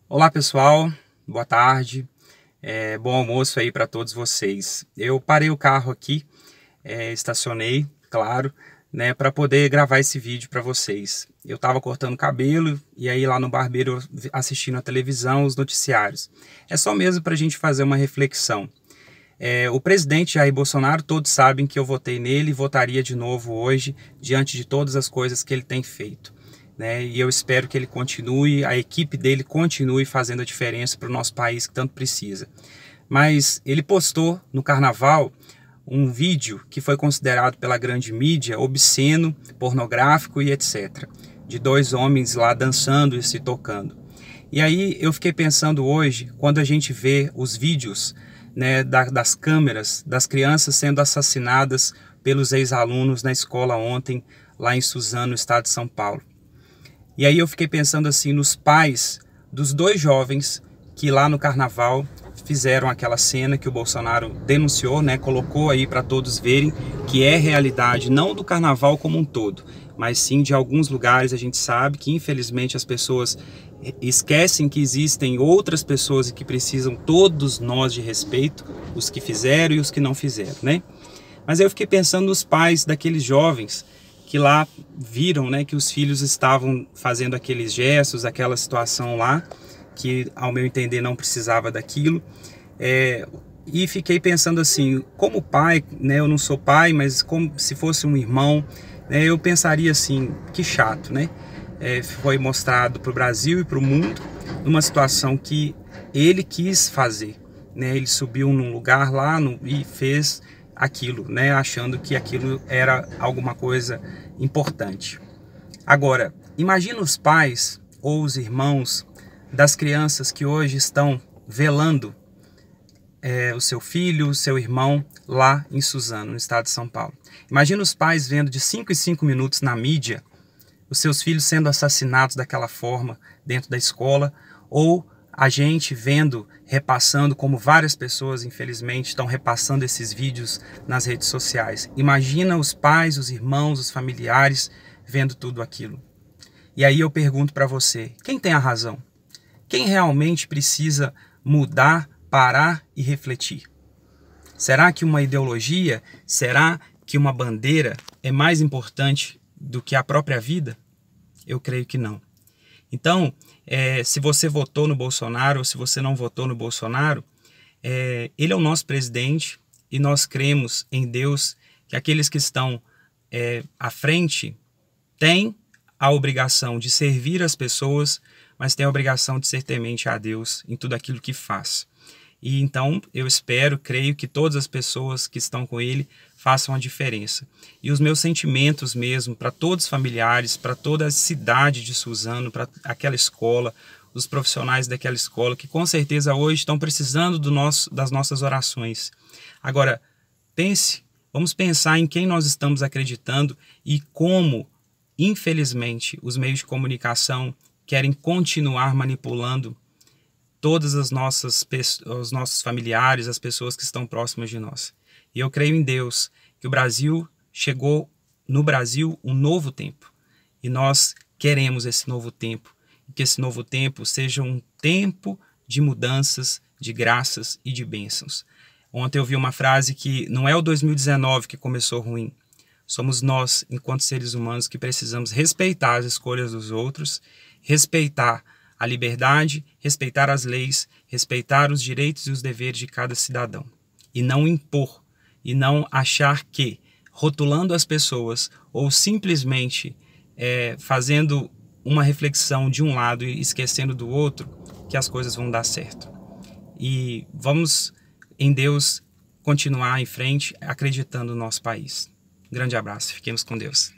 Olá pessoal, boa tarde, bom almoço aí para todos vocês. Eu parei o carro aqui, estacionei, claro, né, para poder gravar esse vídeo para vocês. Eu estava cortando cabelo e aí lá no barbeiro assistindo a televisão, os noticiários. É só mesmo para a gente fazer uma reflexão. O presidente Jair Bolsonaro, todos sabem que eu votei nele e votaria de novo hoje, diante de todas as coisas que ele tem feito. E eu espero que ele continue, a equipe dele continue fazendo a diferença para o nosso país que tanto precisa. Mas ele postou no carnaval um vídeo que foi considerado pela grande mídia obsceno, pornográfico e etc. De dois homens lá dançando e se tocando. E aí eu fiquei pensando hoje, quando a gente vê os vídeos, né, das câmeras, das crianças sendo assassinadas pelos ex-alunos na escola ontem, lá em Suzano, no estado de São Paulo. E aí eu fiquei pensando assim nos pais dos dois jovens que lá no carnaval fizeram aquela cena que o Bolsonaro denunciou, né, colocou aí para todos verem que é realidade não do carnaval como um todo, mas sim de alguns lugares. A gente sabe que infelizmente as pessoas esquecem que existem outras pessoas e que precisam todos nós de respeito, os que fizeram e os que não fizeram, né? Mas aí eu fiquei pensando nos pais daqueles jovens que lá viram, né, que os filhos estavam fazendo aqueles gestos, aquela situação lá, que ao meu entender não precisava daquilo. E fiquei pensando assim, como pai, né, eu não sou pai, mas como se fosse um irmão, né, eu pensaria assim, que chato, né? Foi mostrado para o Brasil e para o mundo numa situação que ele quis fazer, né? Ele subiu num lugar lá e fez aquilo, né, achando que aquilo era alguma coisa importante. Agora, imagina os pais ou os irmãos das crianças que hoje estão velando o seu filho, o seu irmão lá em Suzano, no estado de São Paulo. Imagina os pais vendo de 5 em 5 minutos na mídia os seus filhos sendo assassinados daquela forma dentro da escola, ou a gente vendo, repassando, como várias pessoas infelizmente estão repassando esses vídeos nas redes sociais. Imagina os pais, os irmãos, os familiares vendo tudo aquilo. E aí eu pergunto para você, quem tem a razão? Quem realmente precisa mudar, parar e refletir? Será que uma ideologia, será que uma bandeira é mais importante do que a própria vida? Eu creio que não. Então, se você votou no Bolsonaro ou se você não votou no Bolsonaro, ele é o nosso presidente e nós cremos em Deus que aqueles que estão à frente têm a obrigação de servir as pessoas, mas têm a obrigação de ser temente a Deus em tudo aquilo que faz. E então eu espero, creio que todas as pessoas que estão com ele façam a diferença. E os meus sentimentos mesmo para todos os familiares, para toda a cidade de Suzano, para aquela escola, os profissionais daquela escola, que com certeza hoje estão precisando das nossas orações. Agora, vamos pensar em quem nós estamos acreditando e como, infelizmente, os meios de comunicação querem continuar manipulando todas os nossos familiares, as pessoas que estão próximas de nós. E eu creio em Deus que chegou no Brasil um novo tempo. E nós queremos esse novo tempo. E que esse novo tempo seja um tempo de mudanças, de graças e de bênçãos. Ontem eu vi uma frase que não é o 2019 que começou ruim. Somos nós, enquanto seres humanos, que precisamos respeitar as escolhas dos outros, respeitar a liberdade, respeitar as leis, respeitar os direitos e os deveres de cada cidadão. E não impor, e não achar que, rotulando as pessoas ou simplesmente fazendo uma reflexão de um lado e esquecendo do outro, que as coisas vão dar certo. E vamos, em Deus, continuar em frente acreditando no nosso país. Grande abraço, fiquemos com Deus.